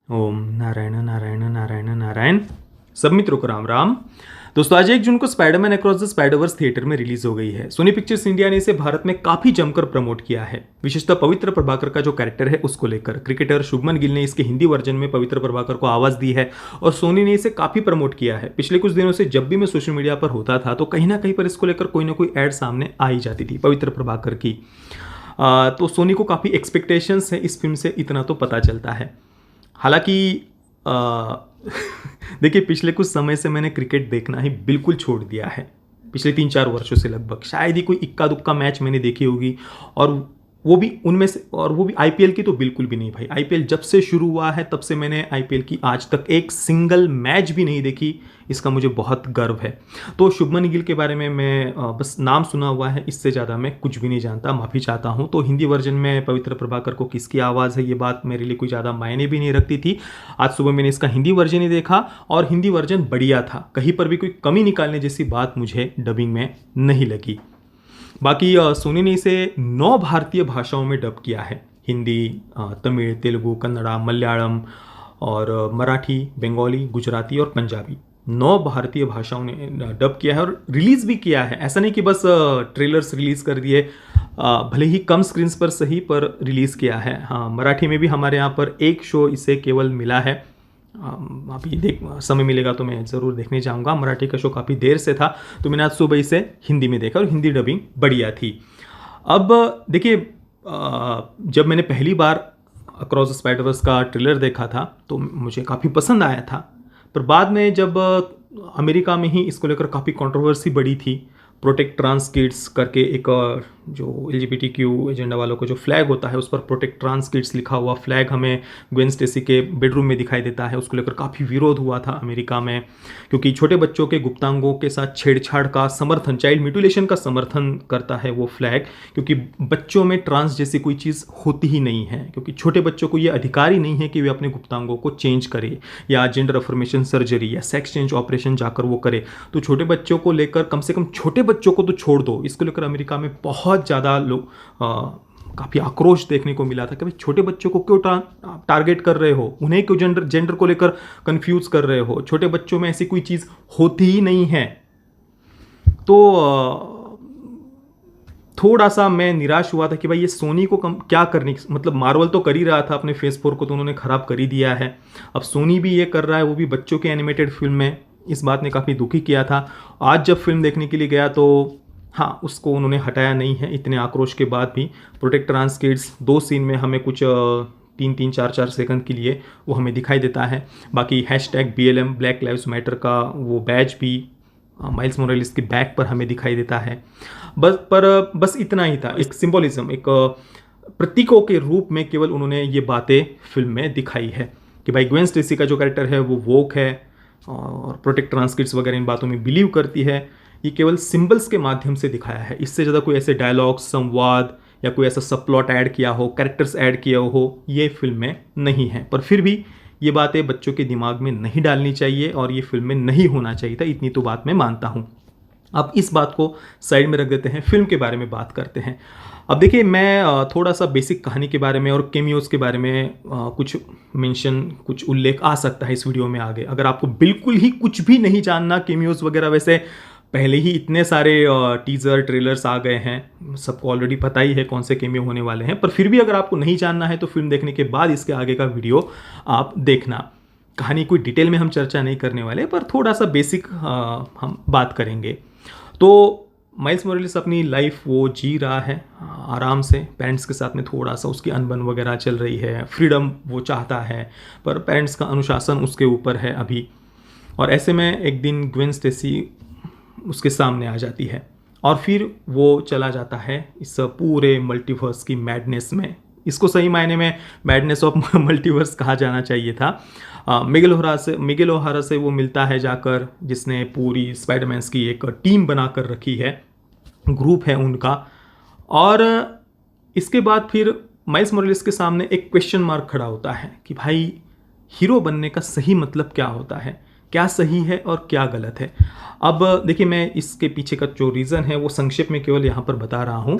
ओम नारायण नारायण नारायण नारायण। सब मित्रों को राम राम। दोस्तों आज 1 जून को Spiderman across the Spider-Verse theatre में रिलीज हो गई है। सोनी पिक्चर्स इंडिया ने इसे भारत में काफी जमकर प्रमोट किया है। विशेषतः पवित्र प्रभाकर का जो कैरेक्टर है उसको लेकर क्रिकेटर शुभमन गिल ने इसके हिंदी वर्जन में पवित्र प्रभाकर को आवाज दी है और सोनी ने इसे काफी प्रमोट किया है। पिछले कुछ दिनों से जब भी मैं सोशल मीडिया पर होता था तो कहीं ना कहीं पर इसको लेकर कोई ना कोई एड सामने आ ही जाती थी पवित्र प्रभाकर की। तो सोनी को काफी एक्सपेक्टेशंस है इस फिल्म से, इतना तो पता चलता है। हालांकि देखिए पिछले कुछ समय से मैंने क्रिकेट देखना ही बिल्कुल छोड़ दिया है। पिछले 3-4 वर्षों से लगभग शायद ही कोई इक्का दुक्का मैच मैंने देखी होगी, और वो भी उनमें से, और वो भी आईपीएल की तो बिल्कुल भी नहीं भाई। आईपीएल जब से शुरू हुआ है तब से मैंने आईपीएल की आज तक एक सिंगल मैच भी नहीं देखी। इसका मुझे बहुत गर्व है। तो शुभमन गिल के बारे में मैं बस नाम सुना हुआ है, इससे ज़्यादा मैं कुछ भी नहीं जानता, माफ़ी चाहता हूँ। तो हिंदी वर्जन में पवित्र प्रभाकर को किसकी आवाज़ है ये बात मेरे लिए कोई ज़्यादा मायने भी नहीं रखती थी। आज सुबह मैंने इसका हिंदी वर्जन ही देखा और हिंदी वर्जन बढ़िया था, कहीं पर भी कोई कमी निकालने जैसी बात मुझे डबिंग में नहीं लगी। बाकी सोनी ने इसे 9 भारतीय भाषाओं में डब किया है। हिंदी, तमिल, तेलुगु, कन्नड़ा, मलयालम और मराठी, बंगाली, गुजराती और पंजाबी 9 भारतीय भाषाओं ने डब किया है और रिलीज़ भी किया है। ऐसा नहीं कि बस ट्रेलर्स रिलीज़ कर दिए, भले ही कम स्क्रीन्स पर सही पर रिलीज़ किया है। हाँ, मराठी में भी हमारे यहाँ पर एक शो इसे केवल मिला है। अभी समय मिलेगा तो मैं ज़रूर देखने जाऊंगा। मराठी का शो काफ़ी देर से था तो मैंने आज सुबह इसे हिंदी में देखा और हिंदी डबिंग बढ़िया थी। अब देखिए जब मैंने पहली बार अक्रॉस द स्पाइडरवर्स का ट्रेलर देखा था तो मुझे काफ़ी पसंद आया था, पर बाद में जब अमेरिका में ही इसको लेकर काफ़ी कंट्रोवर्सी बढ़ी थी। प्रोटेक्ट ट्रांस किड्स करके एक जो एलजीबीटीक्यू एजेंडा वालों को जो फ्लैग होता है उस पर प्रोटेक्ट ट्रांस किड्स लिखा हुआ फ्लैग हमें ग्वेन स्टेसी के बेडरूम में दिखाई देता है। उसको लेकर काफ़ी विरोध हुआ था अमेरिका में, क्योंकि छोटे बच्चों के गुप्तांगों के साथ छेड़छाड़ का समर्थन, चाइल्ड म्यूटिलेशन का समर्थन करता है वो फ्लैग, क्योंकि बच्चों में ट्रांस जैसी कोई चीज़ होती ही नहीं है। क्योंकि छोटे बच्चों को ये अधिकार ही नहीं है कि वे अपने गुप्तांगों को चेंज करे या जेंडर अफर्मेशन सर्जरी या सेक्स चेंज ऑपरेशन जाकर वो करे। तो छोटे बच्चों को लेकर, कम से कम छोटे बच्चों को तो छोड़ दो, इसको लेकर अमेरिका में बहुत ज़्यादा लोग काफ़ी आक्रोश देखने को मिला था कि भाई छोटे बच्चों को क्यों टारगेट कर रहे हो, उन्हें क्यों जेंडर को लेकर कंफ्यूज कर रहे हो, छोटे बच्चों में ऐसी कोई चीज़ होती ही नहीं है। तो थोड़ा सा मैं निराश हुआ था कि भाई ये सोनी को क्या करने, मतलब मार्वल तो कर ही रहा था अपने फेस 4 को तो उन्होंने ख़राब कर ही दिया है, अब सोनी भी ये कर रहा है, वो भी बच्चों के एनिमेटेड फिल्म में। इस बात ने काफ़ी दुखी किया था। आज जब फिल्म देखने के लिए गया तो हाँ, उसको उन्होंने हटाया नहीं है इतने आक्रोश के बाद भी। प्रोटेक्ट ट्रांस किड्स 2 सीन में हमें कुछ 3-3, 4-4 सेकंड के लिए वो हमें दिखाई देता है। बाकी #BLM ब्लैक लाइव्स मैटर का वो बैज भी माइल्स मोरेलिस के बैक पर हमें दिखाई देता है। बस इतना ही था, एक सिंबोलिज्म, एक प्रतीकों के रूप में केवल उन्होंने ये बातें फिल्म में दिखाई है कि भाई ग्वेन स्टेसी का जो कैरेक्टर है वो वोक है और प्रोटेक्ट ट्रांस किड्स वगैरह इन बातों में बिलीव करती है। ये केवल सिंबल्स के माध्यम से दिखाया है, इससे ज़्यादा कोई ऐसे डायलॉग, संवाद या कोई ऐसा सब प्लॉट ऐड किया हो, कैरेक्टर्स ऐड किया हो, ये फिल्म में नहीं है। पर फिर भी ये बातें बच्चों के दिमाग में नहीं डालनी चाहिए और ये फिल्म में नहीं होना चाहिए था, इतनी तो बात मैं मानता हूँ। अब इस बात को साइड में रख देते हैं, फिल्म के बारे में बात करते हैं। अब देखिए मैं थोड़ा सा बेसिक कहानी के बारे में और केमियोज के बारे में कुछ मेंशन, कुछ उल्लेख आ सकता है इस वीडियो में आगे। अगर आपको बिल्कुल ही कुछ भी नहीं जानना, केमियोज वगैरह वैसे पहले ही इतने सारे टीज़र ट्रेलर्स आ गए हैं, सबको ऑलरेडी पता ही है कौन से केमियो होने वाले हैं, पर फिर भी अगर आपको नहीं जानना है तो फिल्म देखने के बाद इसके आगे का वीडियो आप देखना। कहानी कोई डिटेल में हम चर्चा नहीं करने वाले, पर थोड़ा सा बेसिक हम बात करेंगे। तो माइल्स मोरेलिस अपनी लाइफ वो जी रहा है आराम से, पेरेंट्स के साथ में थोड़ा सा उसकी अनबन वगैरह चल रही है, फ्रीडम वो चाहता है पर पेरेंट्स का अनुशासन उसके ऊपर है अभी। और ऐसे में एक दिन ग्वेन स्टेसी उसके सामने आ जाती है और फिर वो चला जाता है इस पूरे मल्टीवर्स की मैडनेस में। इसको सही मायने में मैडनेस ऑफ मल्टीवर्स कहा जाना चाहिए था। मिगेल ओहारा से वो मिलता है जाकर, जिसने पूरी स्पाइडरमैन्स की एक टीम बना कर रखी है, ग्रुप है उनका। और इसके बाद फिर माइल्स मोरेलिस के सामने एक क्वेश्चन मार्क खड़ा होता है कि भाई हीरो बनने का सही मतलब क्या होता है, क्या सही है और क्या गलत है। अब देखिए मैं इसके पीछे का जो रीज़न है वो संक्षेप में केवल यहाँ पर बता रहा हूँ।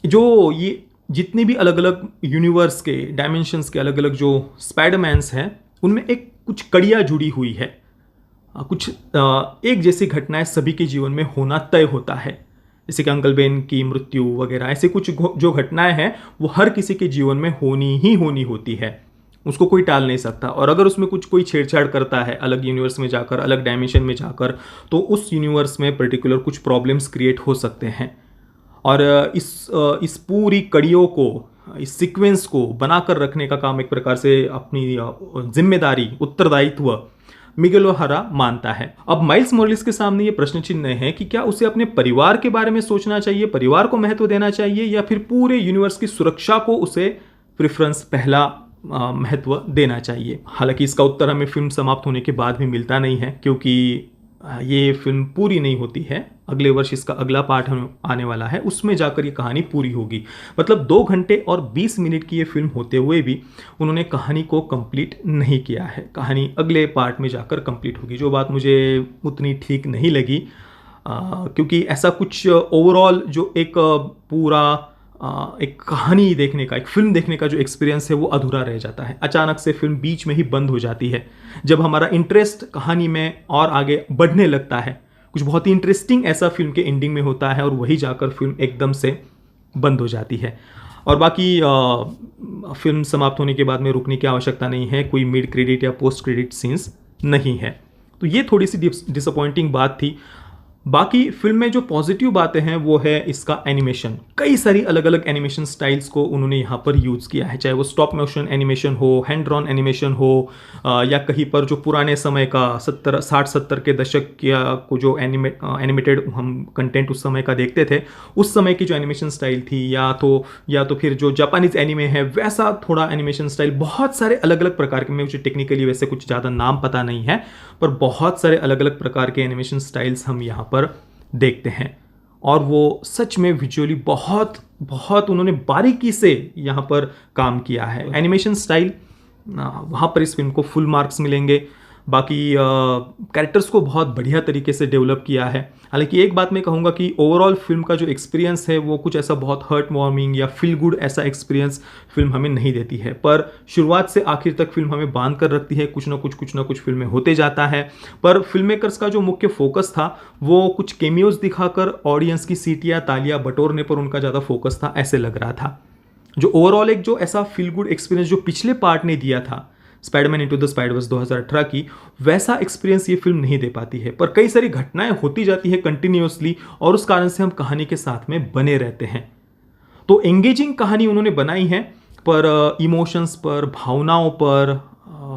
जो ये जितने भी अलग अलग यूनिवर्स के डायमेंशंस के अलग अलग जो स्पाइडरमैन्स हैं उनमें एक कुछ कड़ियाँ जुड़ी हुई है, कुछ एक जैसी घटनाएं सभी के जीवन में होना तय होता है। जैसे कि अंकल बेन की मृत्यु वगैरह, ऐसे कुछ जो घटनाएं हैं वो हर किसी के जीवन में होनी ही होनी होती है, उसको कोई टाल नहीं सकता। और अगर उसमें कुछ कोई छेड़छाड़ करता है अलग यूनिवर्स में जाकर, अलग डायमेंशन में जाकर, तो उस यूनिवर्स में पर्टिकुलर कुछ प्रॉब्लम्स क्रिएट हो सकते हैं। और इस पूरी कड़ियों को, इस सीक्वेंस को बनाकर रखने का काम एक प्रकार से अपनी जिम्मेदारी, उत्तरदायित्व मिगेल ओहारा मानता है। अब माइल्स मोरेलिस के सामने ये प्रश्न चिन्ह है कि क्या उसे अपने परिवार के बारे में सोचना चाहिए, परिवार को महत्व देना चाहिए, या फिर पूरे यूनिवर्स की सुरक्षा को उसे प्रेफरेंस, पहला महत्व देना चाहिए। हालांकि इसका उत्तर हमें फिल्म समाप्त होने के बाद भी मिलता नहीं है, क्योंकि ये फिल्म पूरी नहीं होती है। अगले वर्ष इसका अगला पार्ट आने वाला है, उसमें जाकर ये कहानी पूरी होगी। मतलब 2 घंटे और 20 मिनट की ये फिल्म होते हुए भी उन्होंने कहानी को कंप्लीट नहीं किया है। कहानी अगले पार्ट में जाकर कंप्लीट होगी, जो बात मुझे उतनी ठीक नहीं लगी, क्योंकि ऐसा कुछ ओवरऑल जो एक पूरा एक कहानी देखने का, एक फिल्म देखने का जो एक्सपीरियंस है वो अधूरा रह जाता है। अचानक से फिल्म बीच में ही बंद हो जाती है। जब हमारा इंटरेस्ट कहानी में और आगे बढ़ने लगता है, कुछ बहुत ही इंटरेस्टिंग ऐसा फिल्म के एंडिंग में होता है, और वही जाकर फिल्म एकदम से बंद हो जाती है। और बाकी फिल्म समाप्त होने के बाद में रुकने की आवश्यकता नहीं है, कोई मिड क्रेडिट या पोस्ट क्रेडिट सीन्स नहीं है। तो ये थोड़ी सी डिसअपॉइंटिंग बात थी। बाकी फिल्म में जो पॉजिटिव बातें हैं वो है इसका एनिमेशन। कई सारी अलग अलग एनिमेशन स्टाइल्स को उन्होंने यहाँ पर यूज़ किया है, चाहे वो स्टॉप मोशन एनिमेशन हो, हैंड ड्रॉन एनिमेशन हो, या कहीं पर जो पुराने समय का 60-70 के दशक को जो एनिमेटेड हम कंटेंट उस समय का देखते थे, उस समय की जो एनिमेशन स्टाइल थी, या तो फिर जो जापानीज एनिमे है वैसा थोड़ा एनिमेशन स्टाइल। बहुत सारे अलग अलग प्रकार के, मुझे टेक्निकली वैसे कुछ ज़्यादा नाम पता नहीं है, पर बहुत सारे अलग अलग प्रकार के एनिमेशन स्टाइल्स हम यहाँ पर देखते हैं। और वो सच में विजुअली बहुत बहुत उन्होंने बारीकी से यहाँ पर काम किया है। एनिमेशन स्टाइल, वहाँ पर इस फिल्म को फुल मार्क्स मिलेंगे। बाकी कैरेक्टर्स को बहुत बढ़िया तरीके से डेवलप किया है। हालांकि एक बात मैं कहूँगा कि ओवरऑल फिल्म का जो एक्सपीरियंस है वो कुछ ऐसा बहुत हर्ट वार्मिंग या फील गुड ऐसा एक्सपीरियंस फिल्म हमें नहीं देती है, पर शुरुआत से आखिर तक फिल्म हमें बांध कर रखती है। कुछ ना कुछ फिल्में होते जाता है। पर फिल्म मेकर्स का जो मुख्य फोकस था वो कुछ केमियोज दिखाकर ऑडियंस की सीटियाँ तालियाँ बटोरने पर उनका ज़्यादा फोकस था, ऐसे लग रहा था। जो ओवरऑल एक जो ऐसा फील गुड एक्सपीरियंस जो पिछले पार्ट ने दिया था, स्पाइडरमैन इनटू द स्पाइडरवर्स 2018 की, वैसा एक्सपीरियंस ये फिल्म नहीं दे पाती है। पर कई सारी घटनाएं होती जाती है कंटिन्यूअसली, और उस कारण से हम कहानी के साथ में बने रहते हैं। तो एंगेजिंग कहानी उन्होंने बनाई है, पर इमोशंस पर, भावनाओं पर,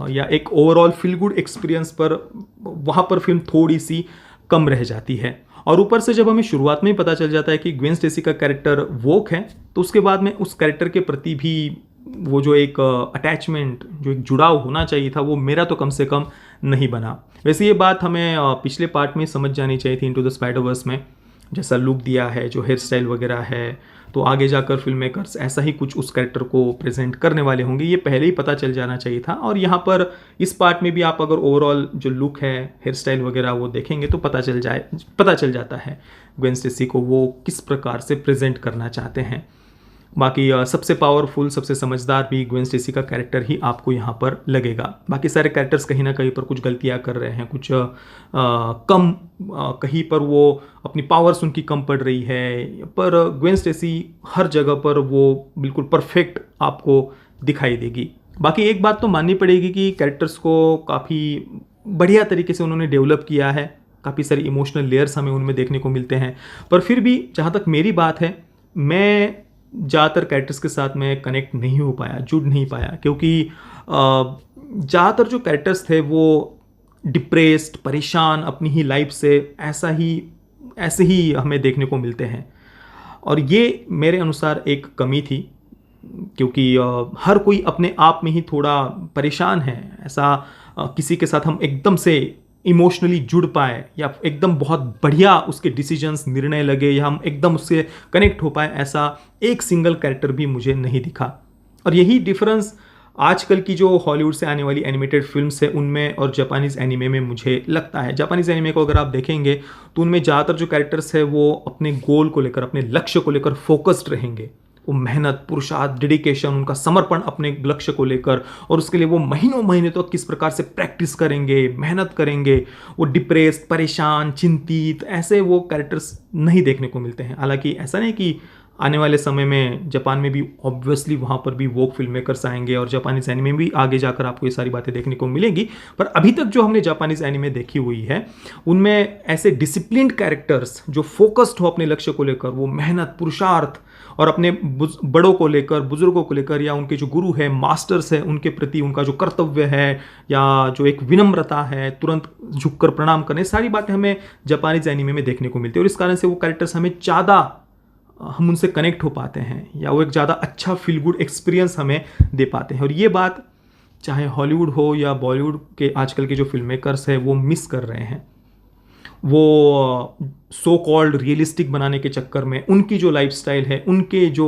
या एक ओवरऑल फील गुड एक्सपीरियंस पर वहाँ पर फिल्म थोड़ी सी कम रह जाती है। और ऊपर से जब हमें शुरुआत में ही पता चल जाता है कि ग्वेन स्टेसी का कैरेक्टर वोक है, तो उसके बाद में उस कैरेक्टर के प्रति भी वो जो एक अटैचमेंट, जो एक जुड़ाव होना चाहिए था, वो मेरा तो कम से कम नहीं बना। वैसे ये बात हमें पिछले पार्ट में समझ जानी चाहिए थी। इनटू द स्पाइडरवर्स में जैसा लुक दिया है, जो हेयर स्टाइल वगैरह है, तो आगे जाकर फिल्म मेकर्स ऐसा ही कुछ उस कैरेक्टर को प्रेजेंट करने वाले होंगे, ये पहले ही पता चल जाना चाहिए था। और यहाँ पर इस पार्ट में भी आप अगर ओवरऑल जो लुक है, हेयर स्टाइल वगैरह वो देखेंगे तो पता चल जाता है ग्वेन स्टेसी को वो किस प्रकार से प्रेजेंट करना चाहते हैं। बाकी सबसे पावरफुल, सबसे समझदार भी ग्वेन स्टेसी का कैरेक्टर ही आपको यहाँ पर लगेगा। बाकी सारे कैरेक्टर्स कहीं ना कहीं पर कुछ गलतियाँ कर रहे हैं, कुछ कम, कहीं पर वो अपनी पावर्स उनकी कम पड़ रही है, पर ग्वेन स्टेसी हर जगह पर वो बिल्कुल परफेक्ट आपको दिखाई देगी। बाकी एक बात तो माननी पड़ेगी कि कैरेक्टर्स को काफ़ी बढ़िया तरीके से उन्होंने डेवलप किया है। काफ़ी सारी इमोशनल लेयर्स हमें उनमें देखने को मिलते हैं। पर फिर भी जहाँ तक मेरी बात है, मैं ज़्यादातर कैरेक्टर्स के साथ में कनेक्ट नहीं हो पाया, जुड़ नहीं पाया, क्योंकि ज़्यादातर जो कैरेक्टर्स थे वो डिप्रेस्ड, परेशान अपनी ही लाइफ से ऐसे ही हमें देखने को मिलते हैं। और ये मेरे अनुसार एक कमी थी, क्योंकि हर कोई अपने आप में ही थोड़ा परेशान है। ऐसा किसी के साथ हम एकदम से इमोशनली जुड़ पाए, या एकदम बहुत बढ़िया उसके डिसीजंस, निर्णय लगे, या हम एकदम उससे कनेक्ट हो पाए, ऐसा एक सिंगल कैरेक्टर भी मुझे नहीं दिखा। और यही डिफरेंस आजकल की जो हॉलीवुड से आने वाली एनिमेटेड फिल्म्स है उनमें और जापानीज़ एनिमे में मुझे लगता है। जापानीज़ एनिमे को अगर आप देखेंगे तो उनमें ज़्यादातर जो कैरेक्टर्स है वो अपने गोल को लेकर, अपने लक्ष्य को लेकर फोकस्ड रहेंगे। वो मेहनत, पुरुषार्थ, डेडिकेशन, उनका समर्पण अपने लक्ष्य को लेकर, और उसके लिए वो महीनों महीने तो किस प्रकार से प्रैक्टिस करेंगे, मेहनत करेंगे। वो डिप्रेस्ड, परेशान, चिंतित, ऐसे वो कैरेक्टर्स नहीं देखने को मिलते हैं। हालांकि ऐसा नहीं कि आने वाले समय में जापान में भी ऑब्वियसली वहाँ पर भी वोक फिल्म मेकर्स आएंगे और जापानीज एनिमे भी आगे जाकर आपको ये सारी बातें देखने को मिलेंगी, पर अभी तक जो हमने जापानीज एनिमे देखी हुई है उनमें ऐसे डिसिप्लिन्ड कैरेक्टर्स जो फोकस्ड हो अपने लक्ष्य को लेकर, वो मेहनत, पुरुषार्थ और अपने बड़ों को लेकर, बुजुर्गों को लेकर, या उनके जो गुरु है, मास्टर्स है, उनके प्रति उनका जो कर्तव्य है या जो एक विनम्रता है, तुरंत झुककर प्रणाम करने, सारी बातें हमें जापानीज एनिमे में देखने को मिलती है। और इस कारण से वो कैरेक्टर्स हमें ज़्यादा, हम उनसे कनेक्ट हो पाते हैं, या वो एक ज़्यादा अच्छा फील गुड एक्सपीरियंस हमें दे पाते हैं। और ये बात चाहे हॉलीवुड हो या बॉलीवुड के आजकल के जो फिल्म मेकर्स हैं वो मिस कर रहे हैं। वो सो कॉल्ड रियलिस्टिक बनाने के चक्कर में उनकी जो लाइफस्टाइल है, उनके जो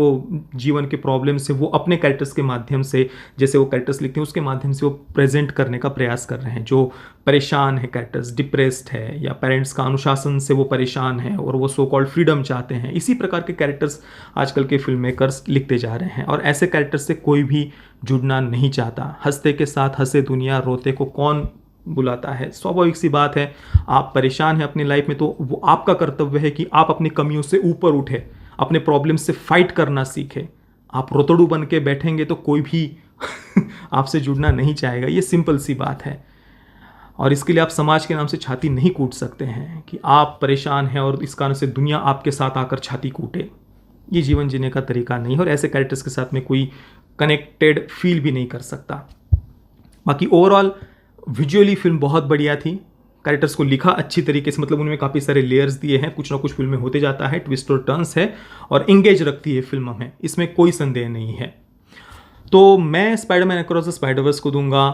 जीवन के प्रॉब्लम्स है, वो अपने कैरेक्टर्स के माध्यम से, जैसे वो कैरेक्टर्स लिखते हैं उसके माध्यम से वो प्रेजेंट करने का प्रयास कर रहे हैं। जो परेशान है कैरेक्टर्स, डिप्रेस्ड है, या पेरेंट्स का अनुशासन से वो परेशान है और वो सो कॉल्ड फ्रीडम चाहते हैं, इसी प्रकार के कैरेक्टर्स आजकल के फिल्म मेकर्स लिखते जा रहे हैं। और ऐसे कैरेक्टर्स से कोई भी जुड़ना नहीं चाहता। हंसते के साथ हंसे दुनिया, रोते को कौन बुलाता है। स्वाभाविक सी बात है, आप परेशान हैं अपनी लाइफ में तो वो आपका कर्तव्य है कि आप अपनी कमियों से ऊपर उठे, अपने प्रॉब्लम से फाइट करना सीखे। आप रोतड़ू बन के बैठेंगे तो कोई भी आपसे जुड़ना नहीं चाहेगा। ये सिंपल सी बात है। और इसके लिए आप समाज के नाम से छाती नहीं कूट सकते हैं कि आप परेशान हैं और इस कारण से दुनिया आपके साथ आकर छाती कूटे। ये जीवन जीने का तरीका नहीं है और ऐसे कैरेक्टर्स के साथ में कोई कनेक्टेड फील भी नहीं कर सकता। बाकी ओवरऑल विजुअली फिल्म बहुत बढ़िया थी। कैरेक्टर्स को लिखा अच्छी तरीके से, मतलब उनमें काफ़ी सारे लेयर्स दिए हैं, कुछ ना कुछ फिल्म में होते जाता है, ट्विस्ट और टर्न्स है और इंगेज रखती है फिल्म हमें, इसमें कोई संदेह नहीं है। तो मैं स्पाइडरमैन अक्रॉस द स्पाइडरवर्स को दूंगा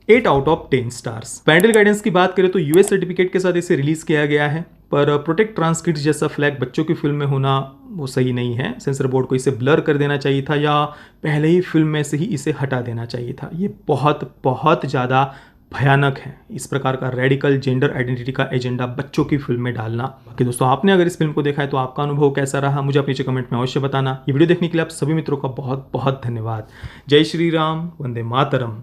8 out of 10 stars. Parental guidance की बात करें तो यूएस सर्टिफिकेट के साथ इसे रिलीज किया गया है, पर प्रोटेक्ट ट्रांस किड्स जैसा फ्लैग बच्चों की फिल्म में होना वो सही नहीं है। सेंसर बोर्ड को इसे ब्लर कर देना चाहिए था या पहले ही फिल्म में से ही इसे हटा देना चाहिए था। ये बहुत बहुत ज़्यादा भयानक है, इस प्रकार का रेडिकल जेंडर आइडेंटिटी का एजेंडा बच्चों की फिल्म में डालना। बाकी दोस्तों, आपने अगर इस फिल्म को देखा है तो आपका अनुभव कैसा रहा मुझे आप नीचे कमेंट में अवश्य बताना। ये वीडियो देखने के लिए आप सभी मित्रों का बहुत बहुत धन्यवाद। जय श्री राम, वंदे मातरम।